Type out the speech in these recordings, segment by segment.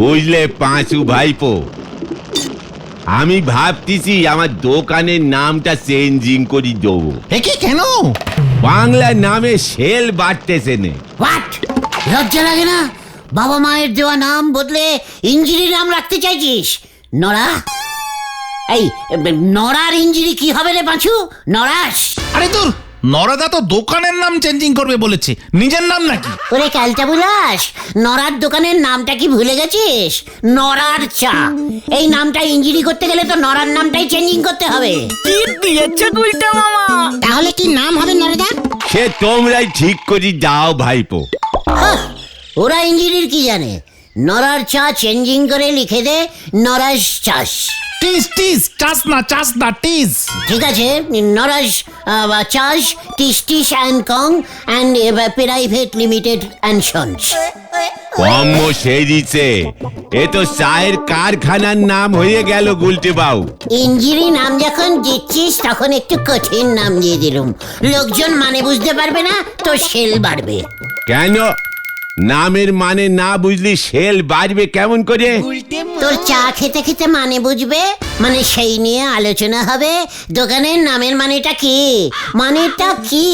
বুঝলে পাঁচু ভাইপো, আমি ভাবতেছি আমার দোকানের নামটা চেঞ্জিং করে দেবো। একে কেন? বাংলা নামে সেল বাড়তেছে নে। হোয়াট? লজ্জা লাগে না? বাবা মায়ের দেওয়া নাম বদলে ইঞ্জিরি নাম রাখতে চাইছিস? নড়া? এই নড়ার ইঞ্জিরি কি হবে রে পাঁচু? নড়াস? আরে তোর নরাদা তো দোকানের নাম চেঞ্জিং করবে বলেছে, নিজের নাম নাকি? ওরে ক্যালটা বুলাস, নড়ার দোকানের নামটা কি ভুলে গেছিস? নড়ার চা। এই নামটা ইঞ্জিরি করতে গেলে তো নড়ার নামটাই চেঞ্জিং করতে হবে। কি দিয়েছে গুলটা মামা? তাহলে কি নাম হবে নড়দা? সে তোমরাই ঠিক করে যাও ভাইপো। ওরা ইঞ্জিনিয়ার কি জানে? নড়ার চা চেঞ্জিং করে লিখে দে নরাস চাষ। টিস টিস, চাস না টিস। ঠিক আছে, নরাস চাষ টিস টিস অ্যান্ড কং and private limited and sons. কম সেরিছে, এ তো চায়ের কারখানার নাম হয়ে গেল গুলটে বাউ। ইঞ্জিরি নাম যখন দিচ্ছিস তখন একটু কঠিন নাম দিয়ে দিলুম, লোকজন মানে বুঝতে পারবে না, তো সেল বাড়বে। কেন? নামের মানে না বুঝলি সেল বাড়বে কেমন করে? তোর চা খেতে খেতে মানে বুঝবে, মানে সেই নিয়ে আলোচনা হবে। দোকানের নামের মানেটা কি, মানেটা কি,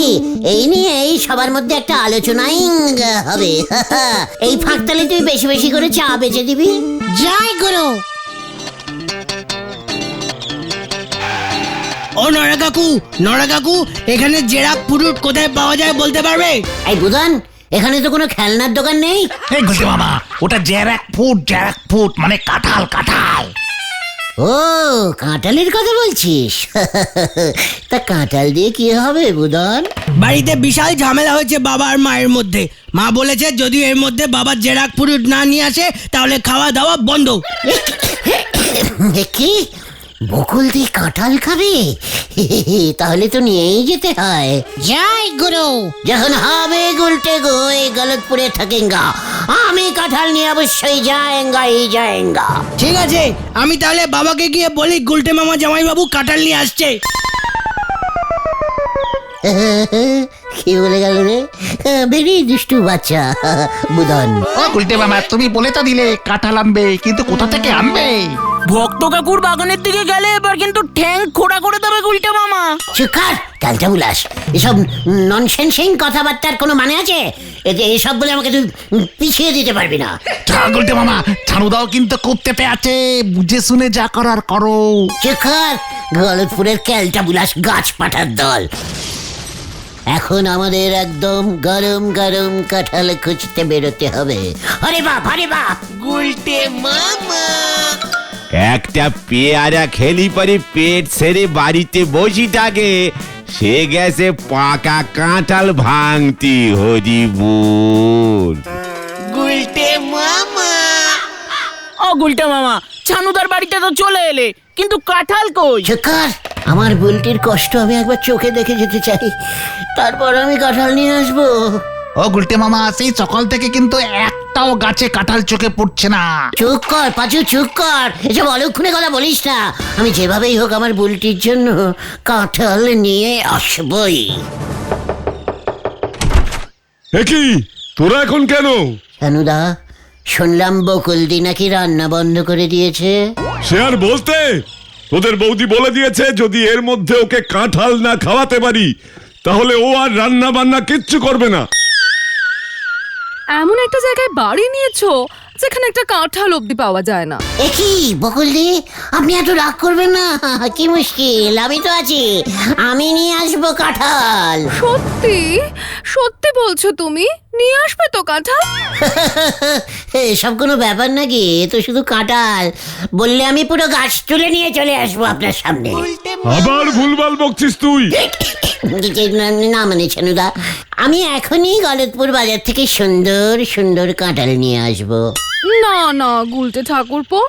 এই নিয়ে এই সবার মধ্যে একটা আলোচনাই হবে। এই ফাঁকতালে তুই বেশি বেশি করে চা বেচে দিবি। জয় গুরু। ও নড়া কাকু, এখানে জেরাক পুরুট কোথায় পাওয়া যায় বলতে পারবে? এই বুধন, এখানে তো কোনো খেলনার দোকান নেই। এই গুলটে মামা, ওটা জ্যারাক ফুট মানে কাঁঠাল। ও, কাঁঠালের কথা বলছিস? তা কাঁঠাল দিয়ে কি হবে বুধন? বাড়িতে বিশাল ঝামেলা হয়েছে বাবা আর মায়ের মধ্যে। মা বলেছে যদি এর মধ্যে বাবার জেরাক পুরুট না নিয়ে আসে তাহলে খাওয়া দাওয়া বন্ধ। কি বকুল দিয়ে কাঁঠাল খাবে? তাহলে তো নিয়েই যেতে হয়। জয় গুরু। যখন হবে গুলটে গোয় গলতপুরে থাকেঙ্গা, আমি কাঁঠাল নিয়ে অবশ্যই যায়েঙ্গা। ঠিক আছে, আমি তাহলে বাবাকে গিয়ে বলি গুলটে মামা জামাইবাবু কাঁঠাল নিয়ে আসছে। কি বলে গেল রে? বেরি দুষ্টু বাচ্চা বুধন। ও গুলটে মামা, তুমি বলে তো দিলে কাঁঠাল আনবে, কিন্তু কোথা থেকে আনবে? ভক্ত কাকুর বাগানের দিকে গেলে এবার কিন্তু ঠ্যাং খোড়া করে দেবে গুলটে মামা। চুকার ক্যালটা বুলাস, এসব ননসেন্সিং কথাবার্তার কোনো মানে আছে? এসব বলে আমাকে তুই পিছিয়ে দিতে পারবি না। গুলটে মামা, ছানুদাও কিন্তু কুত্তেতে আছে, বুঝে শুনে যা করার করো। চুকার গলতপুরের ক্যালটা বুলাস গাছ পাঠার দল। এখন আমাদের একদম গরম গরম কাঁঠাল খুঁজতে বেরোতে হবে। আরে বাপ গুলটে মামা। একটা পেয়ারা খেলি পরে পেট ছেড়ে বাড়িতে বসি থাকে, সে গেছে পাকা কাঁঠাল ভাঙতি। হরিবুল। ও গুলটে মামা, ছানুদার বাড়িতে তো চলে এলে, কিন্তু কাঁঠাল কই? চুকার, আমার বুলটির কষ্ট আমি একবার চোখে দেখে যেতে চাই, তারপর আমি কাঁঠাল নিয়ে আসবো। ও গুলটে মামা, সেই সকাল থেকে কিন্তু একটাও গাছে কাঁঠাল চোখে পড়ছে না। চুপ কর পাঁচু, চুপ কর, এসব অলক্ষণে কথা বলিস না। আমি যেভাবেই হোক আমার বুলটির জন্য কাঁঠাল নিয়ে আসবই। কি তোরা এখন কেন? সানুদা, শুনলাম বকুলদি নাকি রান্না বন্ধ করে দিয়েছে। সে আর বলতে, তোদের বৌদি বলে দিয়েছে যদি এর মধ্যে ওকে কাঁঠাল না খাওয়াতে পারি তাহলে ও আর রান্না বান্না কিচ্ছু করবে না। এমন একটা জায়গায় বাড়ি নিয়েছো যেখানে একটা কাঁঠাল অব্দি পাওয়া যায় না। একই বকুলদি, আপনি এত রাগ করবেন না, কি মুশকিল, আমি তো আছি, আমি নিয়ে আসবো কাঁঠাল। সত্যি সত্যি বলছো তুমি? নিয়ে আসবে তো কাঁঠাল? এসব কোনো ব্যাপার নাকি? এ তো শুধু কাঁঠাল, বললে আমি পুরো গাছ তুলে নিয়ে চলে আসবো আপনার সামনে। আবার ভুলভাল বকছিস তুই। না মানে ছানুদা, আমি এখনই গলতপুর বাজার থেকে সুন্দর সুন্দর কাঁঠাল নিয়ে আসবো। না না গুলটে ঠাকুরপো,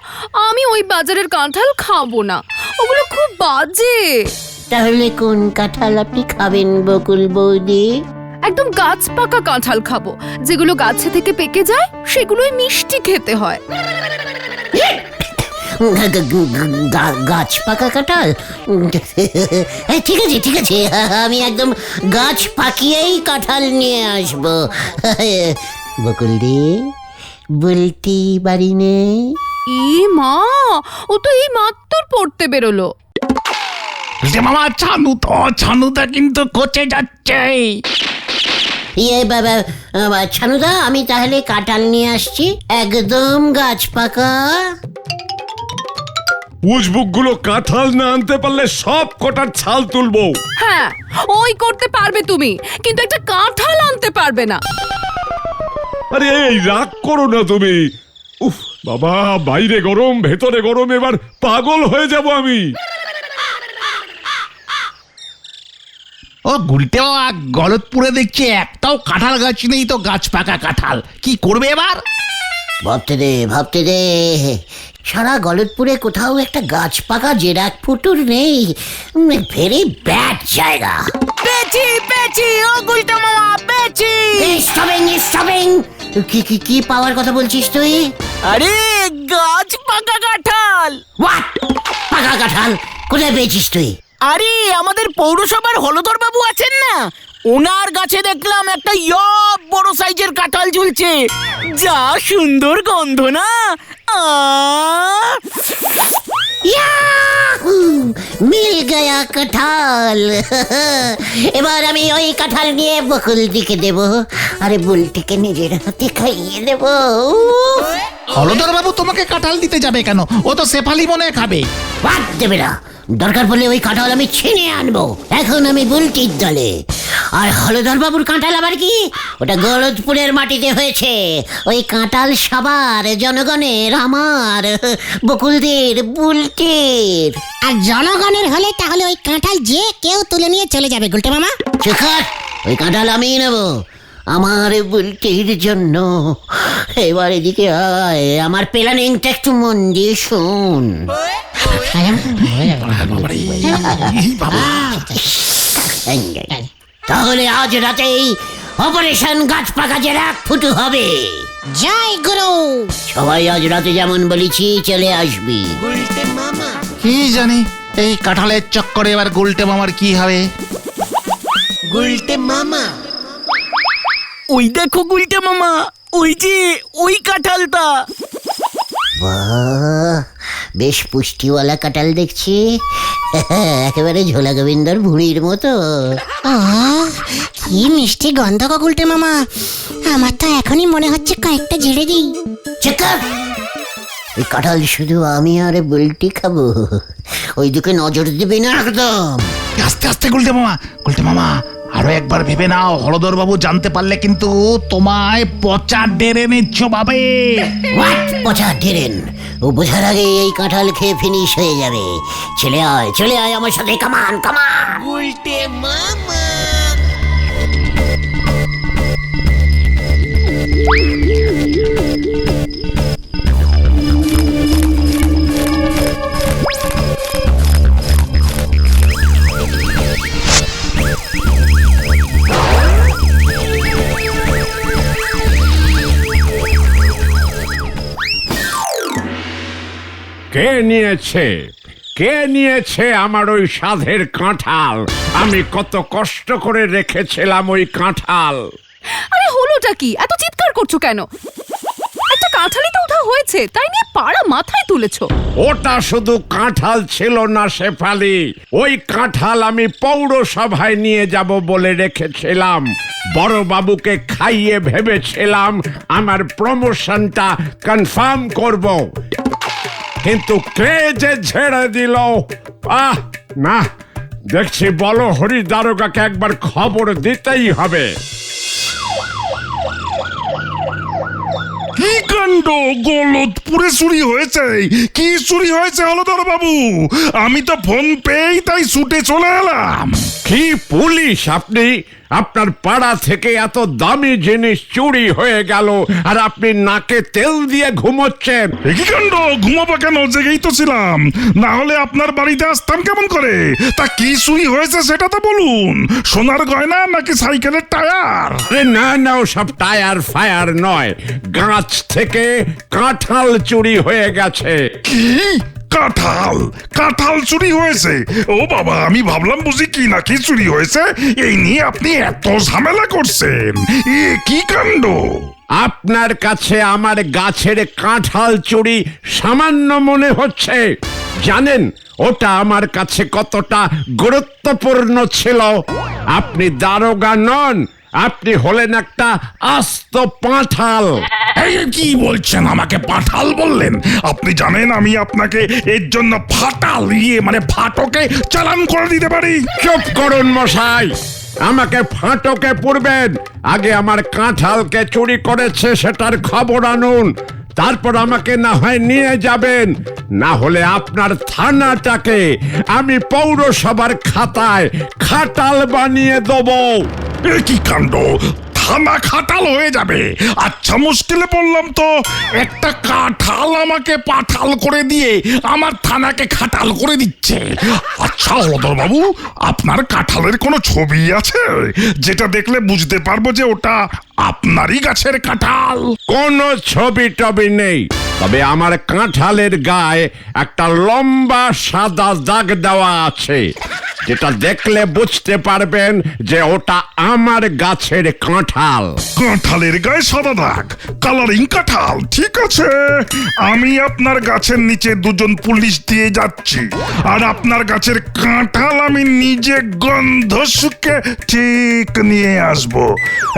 আমি ওই বাজারের কাঁঠাল খাবো না, ওগুলো খুব বাজে। তাহলে কোন কাঁঠাল আপনি খাবেন বকুল বৌদি? একদম গাছ পাকা কাঁঠাল খাবো, যেগুলো গাছে থেকে পেকে যায়, সেগুলোই মিষ্টি খেতে হয়। গাছ পাকা কাঁঠাল? ঠিক আছে ঠিক আছে, আমি একদম গাছ পাকিয়েই কাঁঠাল নিয়ে আসবো। বকুলদি, বলতি বাড়ি নেই? মা, ও তো এই মাত্র পড়তে বেরোলো। গুলটে মামা, ছানুটা কিন্তু কোচে যাচ্ছে। বাবা, ছানুদা, আমি তাহলে কাঁঠাল নিয়ে আসছি, একদম গাছ পাকা। উজবুক গুলো কাঁঠাল না আনতে পারলে সব কটার ছাল তুলবো। হ্যাঁ, ওই করতে পারবে তুমি, কিন্তু একটা কাঁঠাল আনতে পারবে না। আরে এই রাগ করো না তুমি। উফ বাবা, বাইরে গরম ভেতরে গরম, এবার পাগল হয়ে যাব আমি। ও গুলটে মামা, গলতপুরে দেখছি একটাও কাঁঠাল গাছ নেই, তো গাছ পাকা কাঁঠাল কি করবে এবার? ভাবতে দে, সারা গলতপুরে কোথাও একটা গাছ পাকা জেরাক ফুটুর নেই। ভেরি ব্যাড জায়গা। পেয়েছি ও গুলটে মামা, পেয়েছি। স্টপিং। কি পাওয়ার কথা বলছিস তুই? আরে গাছ পাকা কাঁঠাল। হোয়াট? পাকা কাঁঠাল কোথায় পেয়েছিস তুই? আরে আমাদের পৌরসভার হলধর বাবু আছেন না, ওনার গাছে দেখলাম একটা বড় সাইজের কাঁঠাল ঝুলছে। যা সুন্দর গন্ধ না! ইয়াহু! মিল গয়া কাঁঠাল। এবার আমি ওই কাঁঠাল নিয়ে বকুলদিকে দেব, আরে বুলটিকে নিজের হাতে খাইয়ে দেব। হলধর বাবু তোমাকে কাঁঠাল দিতে যাবে কেন? ও তো শেফালি মনে খাবে। বাদ দেবে না, দরকার পড়লে ওই কাঁঠাল আমি ছিনিয়ে আনবো। এখন আমি বুলটির দলে। আর হলধর বাবুর কাঁঠাল আবার কি? ওটা গলতপুরের মাটিতে হয়েছে। ওই কাঁঠাল সবার, জনগণের, আমার, বকুলদের, বুলটির। আর জনগণের হলে তাহলে ওই কাঁঠাল যে কেউ তুলে নিয়ে চলে যাবে গুলটে মামা। চুকার, ওই কাঁঠাল আমিই নেব, আমার বুলটির জন্য। এবার এদিকে আয়, আমার প্ল্যানিংটা একটু মন দিয়ে শোন। তাহলে আজ রাতেই অপারেশন গাছ পাকা জেরাক ফুটু হবে। জয় গুরু। সবাই আজ রাতে যেমন বলেছি চলে আসবি। কি জানি এই কাঁঠালের চক্করে এবার গুলটে মামার কি হবে। ওই দেখো গুলটে মামা, ওই যে ওই কাঁঠালটা। বাহ, বেশ পুষ্টিওয়ালা কাঁঠাল দেখছি। একেবারে ঝোলা গোবিন্দর ভুঁড়ির মতো। কি মিষ্টি গন্ধ গো গুলটে মামা, আমার তো এখনই মনে হচ্ছে কয়েকটা ঝেড়ে দিই। চেকার, এই কাঁঠাল শুধু আমি আর বুলটি খাবো, ওইদিকে নজর দিবি না একদম। আস্তে আস্তে গুলটে মামা, আরো একবার ভেবে নাও, হলধর বাবু জানতে পারলে কিন্তু তোমায় পচা ডেরে নিচ্ছ ভাবে। হোয়াট পচা ডেরেন? ও বোঝার আগে এই কাঁঠাল খেয়ে ফিনিশ হয়ে যাবে। চলে আয় আমার সাথে, কামান। উল্টে মামা। কে নিয়েছে আমার ওই সাধের কাঁঠাল? আমি কত কষ্ট করে রেখেছিলাম ওই কাঁঠাল। আরে হলোটা কি? এত চিৎকার করছো কেন? একটা কাঁঠালই তো উঠা হয়েছে, তাই নিয়ে পাড়া মাথায় তুলেছো। ওটা শুধু কাঁঠাল ছিল না শেফালি, ওই কাঁঠাল আমি পৌরসভায় নিয়ে যাব বলে রেখেছিলাম। বড় বাবুকে খাইয়ে ভেবেছিলাম আমার প্রমোশনটা কনফার্ম করব, কিন্তু কে যে ছেড়ে দিল। না, দেখছি বলো হরি দারোগাকে একবার খবর দিতেই হবে। কি কাণ্ড! গলতপুরে চুরি হয়েছে? কি চুরি হয়েছে হলধর বাবু? আমি তো ফোন পেয়েই তাই ছুটে চলে এলাম। কি পুলিশ আপনি? আপনার পাড়া থেকে এত দামি জিনিস চুরি হয়ে গেল আর আপনি নাকে তেল দিয়ে ঘুমোচ্ছেন। কি কাণ্ড, ঘুমাবো কেন? জেগেই তো ছিলাম, না হলে আপনার বাড়িতে আসতাম কেমন করে? তা কি চুরি হয়েছে সেটা তো বলুন। সোনার গয়না নাকি সাইকেলের টায়ার? আরে না না, ওসব টায়ার ফায়ার নয়, গাছ থেকে কাঁঠাল চুরি হয়ে গেছে। কি কাঁঠাল? কাঁঠাল চুরি হয়েছে? ও বাবা, আমি ভাবলাম বুঝি কি নাকি চুরি হয়েছে, এই নিয়ে আপনি এত ঝামেলা করছেন। এ কি কাণ্ড! আপনার কাছে আমার গাছের কাঁঠাল চুরি সামান্য মনে হচ্ছে? জানেন ওটা আমার কাছে কতটা গুরুত্বপূর্ণ ছিল? আপনি দারোগা নন, আপনি হলেন একটা আস্ত পাঁঠাল। এই কি বলছেন? আমাকে পাঠাল বললেন? আপনি জানেন আমি আপনাকে এর জন্য ফাটাল মানে ফাটকে চালান করে দিতে পারি। চুপ করুন মশাই, আমাকে ফাটকে পুরবেন। আগে আমার কাঁঠালকে চুরি করেছে সেটার খবর আনুন, তারপর আমাকে না হয় নিয়ে যাবেন, না হলে আপনার থানাটাকে আমি পৌরসভার খাতায় খাটাল বানিয়ে দেবো। এ কি কাণ্ড, থানা খাটাল হয়ে যাবে? আচ্ছা, মুশকিলে পড়লাম তো। একটা কাঁঠাল আমাকে পাঠাল করে দিয়ে আমার থানাকে খাটাল করে দিচ্ছে। আচ্ছা হলদর বাবু, আপনার কাঁঠালের কোনো ছবি আছে যেটা দেখলে বুঝতে পারবো যে ওটা আপনারই গাছের কাঁঠাল? কোনো ছবি টবি নেই, তবে আমার কাঁঠালের গায়ে একটা লম্বা সাদা দাগ দেওয়া আছে, যেটা দেখলে বুঝতে পারবেন যে ওটা আমার গাছের কাঁঠাল। কাঁঠালের গায়ে সাদা দাগ, কালারিং কাঁঠাল। ঠিক আছে, আমি আপনার গাছের নিচে দুজন পুলিশ দিয়ে যাচ্ছি, আর আপনার গাছের কাঁঠাল আমি নিজে গন্ধ শুকে ঠিক নিয়ে আসবো।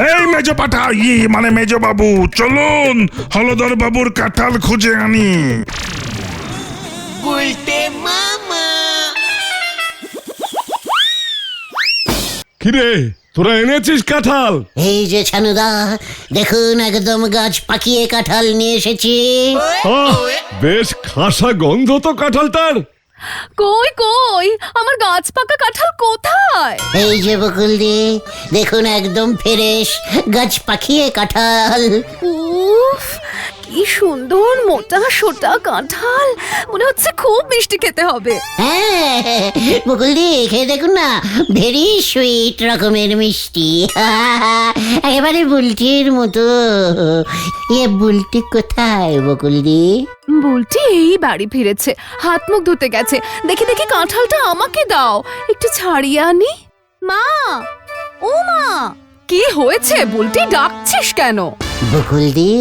এই মেজো পাঠা, মানে মেজো বাবু, চলুন হলদর বাবুর কাঁঠাল খুঁজে আনি। কিরে, তোরা এনেছিস কাঁঠাল? এই যে ছানুদা, দেখুন একদম গাছ পাকিয়ে কাঁঠাল নিয়ে এসেছি। আহ, বেশ খাসা গন্ধ তো কাঁঠালটার। কই কই আমার গাছ পাকা কাঁঠাল কোথায়? এই যে বকুলদি, দেখুন একদম ফ্রেশ গাছ পাকিয়ে কাঁঠাল। উফ, কি সুন্দর মোটা সোটা কাঁঠাল, মনে হচ্ছে খুব মিষ্টি খেতে হবে। হ্যাঁ বকুলদি, খেয়ে দেখুন না, ভেরি সুইট রকমের মিষ্টি। একেবারে বুলটির মতো। বুলটি কোথায় বকুলদি? বুলটি এই বাড়ি ফিরেছে, হাত মুখ ধুতে গেছে। দেখি দেখি কাঁঠালটা আমাকে দাও, একটু ছাড়িয়ে আনি। মা, ও মা, কি হয়েছে? বুলটি ডাকছিস কেন? বকুলদি,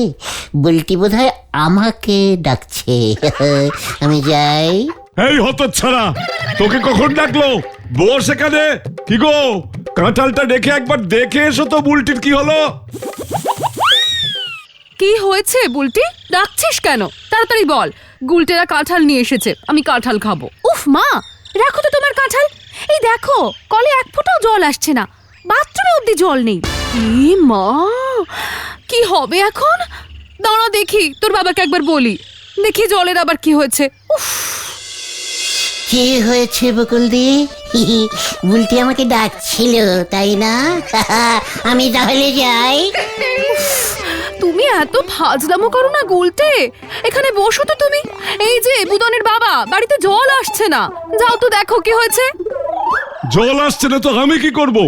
বুলটি বোধহয় আমাকে ডাকছে। আমি যাই। এই হতচ্ছাড়া, তোকে কখন ডাকলো? বস এখানে। কি গো, কাঁঠালটা রেখে একবার দেখে এসো তো বুলটির কি হলো। কি হয়েছে বুলটি? ডাকছিস কেন? তাড়াতাড়ি বল। গুলটেরা কাঁঠাল নিয়ে এসেছে, আমি কাঁঠাল খাবো। উফ মা, রাখো তো তোমার কাঁঠাল। এই দেখো, কলে এক ফোঁটাও জল আসছে না, বাথরুমে অব্দি জল নেই। এ মা, কি হবে এখন? দাঁড়া দেখি, তোর বাবাকে একবার বলি, দেখি জলের আবার কি হয়েছে। উফ, কি হয়েছে বকুলদি? বুলটি আমাকে ডাকছিল, তাই না? আমি তাহলে যাই। তুমি এত ফাজলামো করো না গুলটে, এখানে বসো তো তুমি। এই যে বুদনের বাবা, বাড়িতে জল আসছে না, যাও তো দেখো কি হয়েছে। জল আসছে না তো আমি কি করব?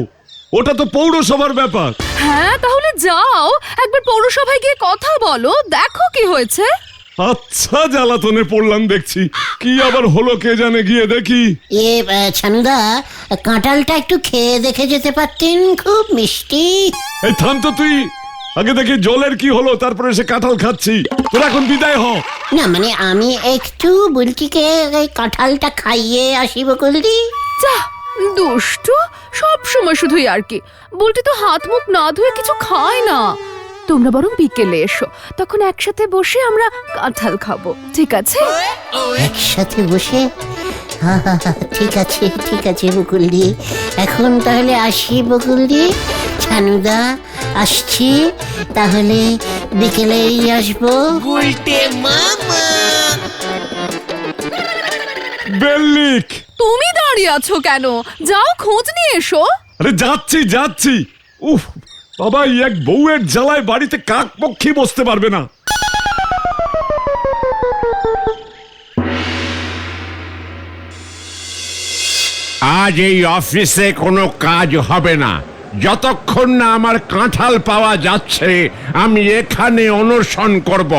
ওটা তো পৌরসভার ব্যাপার। হ্যাঁ, তাহলে যাও একবার পৌরসভায় গিয়ে কথা বলো, দেখো কি হয়েছে। আচ্ছা, জ্বালাতনে পড়লাম দেখছি। কি আবার হলো কে জানে, গিয়ে দেখি। ছানুদা, কাঁঠালটা একটু খেয়ে দেখে যেতে পারতেন, খুব মিষ্টি। এই থাম তো তুই, আগে দেখি জলের কি হলো, তারপরে সে কাঁঠাল খাচ্ছি। তোর এখন বিদায় হ। না মানে আমি একটু বুলটিকে এই কাঁঠালটা খাইয়ে আসি বকুলদি। যা দুষ্টু, সব সময় শুধুই আর কি। বলতে তো হাত মুখ না ধুয়ে কিছু খায় না। তোমরা বরং বিকেলে এসো, তখন একসাথে বসে আমরা কাঁঠাল খাবো, ঠিক আছে? একসাথে বসে? ঠিক আছে ঠিক আছে বকুলদি, এখন তাহলে আসি বকুলদি। ছানুদা, আসছি তাহলে, বিকেলেই আসবো। বেল্লিক, তুমি দাঁড়িয়ে আছো কেন? যাও খোঁজ নিয়ে এসো। আরে যাচ্ছি যাচ্ছি, উফ বাবা, এই এক বউয়ের জ্বালায় বাড়িতে কাক পক্ষী বসতে পারবে না। আজ এই অফিসে কোনো কাজ হবে না যতক্ষণ না আমার কাঁঠাল পাওয়া যাচ্ছে। আমি এখানে অনশন করব।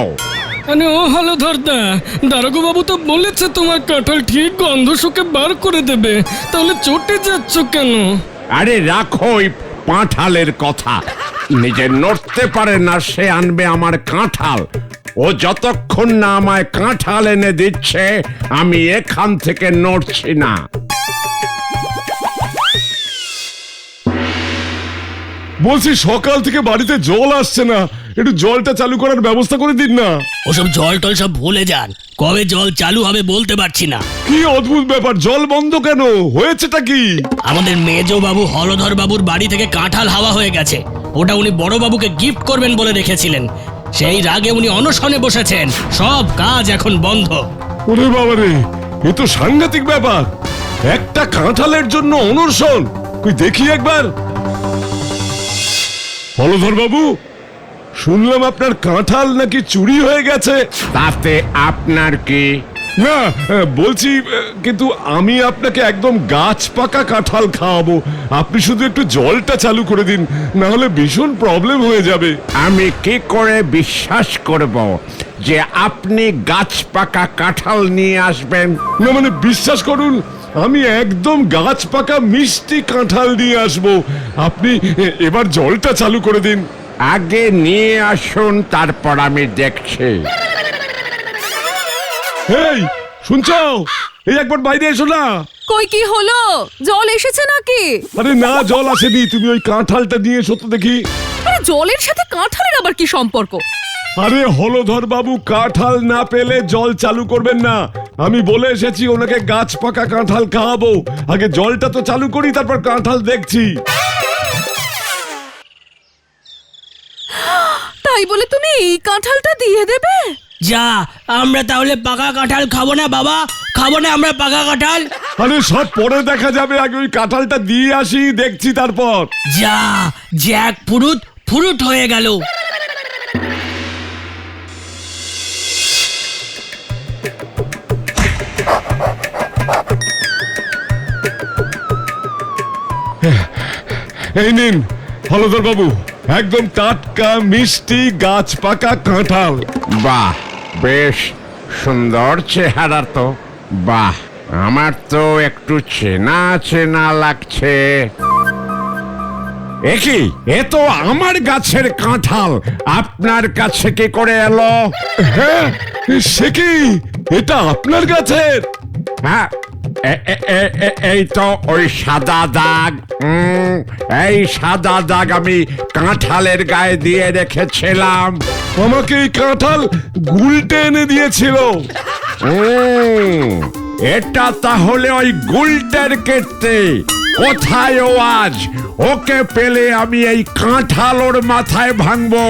মানে ও হলধরদা, দারোগা বাবু তো বলেছে তোমার কাঁঠাল ঠিক গন্ধ শুকে বার করে দেবে, তাহলে চটে যাচ্ছ কেন? আরে রাখো ওই পাঁঠালের কথা। নিজে নড়তে পারে না সে আনবে আমার কাঁঠাল। ও যতক্ষণ না আমায় কাঁঠাল এনে দিচ্ছে আমি এখান থেকে নড়ছি না। বলছি সকাল থেকে বাড়িতে জল আসছে না, একটু জলটা চালু করার ব্যবস্থা করে দিন না। ওসব জল টল সব ভুলে যান, কবে জল চালু হবে বলতে পারছি না। কি অদ্ভুত ব্যাপার, জল বন্ধ কেন? হয়েছেটা কি? আমাদের মেজ বাবু হলধর বাবুর বাড়ি থেকে কাঁঠাল হাওয়া হয়ে গেছে। ওটা উনি বড় বাবুকে গিফট করবেন বলে রেখেছিলেন, সেই রাগে উনি অনশনে বসেছেন। সব কাজ এখন বন্ধ। ওরে বাবারে, এ তো সাংঘাতিক ব্যাপার। একটা কাঁঠালের জন্য অনশন? কই দেখি একবার। হলধর বাবু, শুনলাম আপনার কাঁঠাল নাকি চুরি হয়ে গেছে। তাতে আপনার কি? না, বলছি কিন্তু আমি আপনাকে একদম গাছ পাকা কাঁঠাল খাওয়াবো। আপনি শুধু একটু জলটা চালু করে দিন, না হলে ভীষণ প্রবলেম হয়ে যাবে। আমি কি করে বিশ্বাস করব যে আপনি গাছ পাকা কাঁঠাল নিয়ে আসবেন? না মানে বিশ্বাস করুন, আমি একদম গাছ পাকা মিষ্টি কাঁঠাল নিয়ে আসবো। আপনি এবার জলটা চালু করে দিন। আগে নিয়ে আসুন, তারপর আমি দেখছি। এই শুনছো, এই একবার বাইরে এসো না। কই কি হলো? জল এসেছে নাকি? আরে না, জল আসেনি, তুমি ওই কাঁঠালটা নিয়ে এসো তো দেখি। আরে জলের সাথে কাঁঠালের আবার কি সম্পর্ক? আরে হলধর বাবু কাঁঠাল না পেলে জল চালু করবেন না। আমি বলে এসেছি ওনাকে গাছ পাকা কাঁঠাল খাওয়াবো। আগে জলটা তো চালু করি, তারপর কাঁঠাল দেখছি। তাই বলে তুমি এই কাঁঠালটা দিয়ে দেবে? যা, আমরা তাহলে পাকা কাঁঠাল খাবো না বাবা, খাবো না আমরা পাকা কাঁঠাল। আরে সব পরে দেখা যাবে, আগে ওই কাঁঠালটা দিয়ে আসি, দেখছি তারপর। যা, জ্যাক ফুরুট ফুরুট হয়ে গেল। এই নিন হলধর বাবু, একদম টাটকা মিষ্টি গাছ পাকা কাঁঠাল। বাহ, বেশ সুন্দর চেহারা তো। বাহ, আমার তো একটু চেনা চেনা লাগছে। একই, এ তো আমার গাছের কাঁঠাল, আপনার কাছে কি করে এলো? হ্যাঁ, সে কি, এটা আপনার গাছের? হ্যাঁ, এই তো ওই সাদা দাগ। এই সাদা দাগ আমি কাঁঠালের গায়ে দিয়ে রেখেছিলাম। আমাকে এই কাঁঠাল গুলটে এনে দিয়েছিল। এটা তাহলে ওই গুলটের কীর্তি। কোথায় ও আজ? ওকে পেলে আমি এই কাঁঠাল ওর মাথায় ভাঙবো।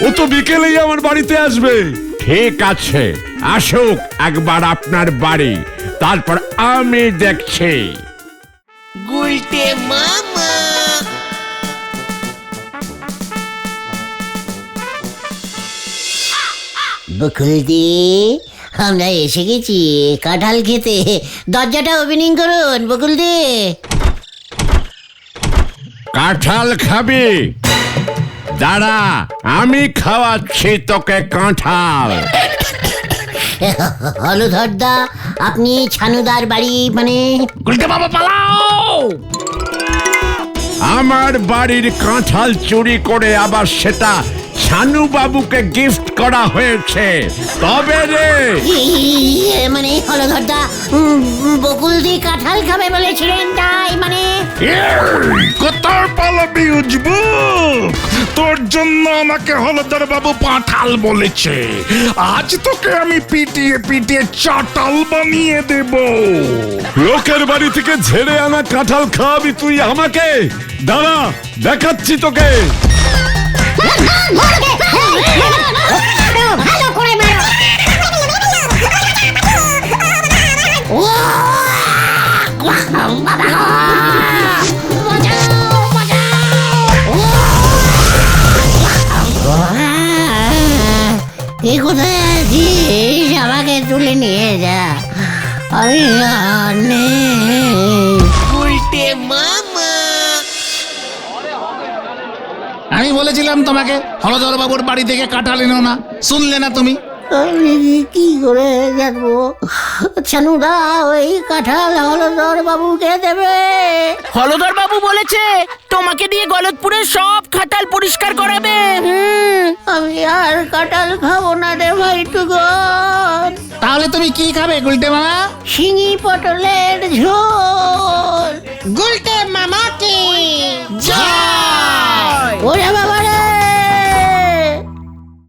ও তো বিকেলেই আমার বাড়িতে আসবে। ঠিক আছে, আসুক একবার আপনার বাড়ি, তারপর আমি দেখছি। গুলটে মামা। বকুলদি, আমরা এসে গেছি কাঁঠাল খেতে। দরজাটা ওপেনিং করুন বকুলদি। কাঁঠাল খাবি? দাঁড়া, আমি খাওয়াচ্ছি তোকে কাঁঠাল। হলধরদা, আপনি ছানুদার বাড়ি মানে? গুলটে মামা পালাও! আমার বাড়ির কাঁঠাল চুরি করে আবার সেটা ছানু বাবুকে গিফট করা হয়েছে, তবে রে। মানে হলধরদা, বকুলদি কাঁঠাল খাবে বলেছিলেন, তাই মানে? কোথায় পালাবি উজবুক? তোর জন্য আমাকে হলধর বাবু পাঁঠাল বলেছে। আজ তোকে আমি পিটিয়ে পিটিয়ে চাটাল বানিয়ে দেব। লোকের বাড়ি থেকে ঝেড়ে আনা কাঁঠাল খাওয়াবি তুই আমাকে? দাঁড়া, দেখাচ্ছি তোকে। ভালো করে মারো। বাবা গো! বাঁচাও, বাঁচাও! কে কোথায় আছিস? আমাকে তুলে নিয়ে যা, আমি আর নেই। আমি বলেছিলাম তোমাকে হলধর বাবুর বাড়ি থেকে কাঁঠাল এনো না, শুনলে না তুমি? আমি কি করে জানবো? ছানুদা, ওই কাঁঠাল হলদর বাবুকে দেবে। হলধর বাবু বলেছে তোমাকে দিয়ে গলতপুরের সব খাটাল পরিষ্কার করাবে। আমি আর কাঁঠাল খাবো না রে ভাইটুগন। তাহলে তুমি কি খাবে গুলটে মামা? শিঙি পটলের ঝোল। গুলটে মামা কি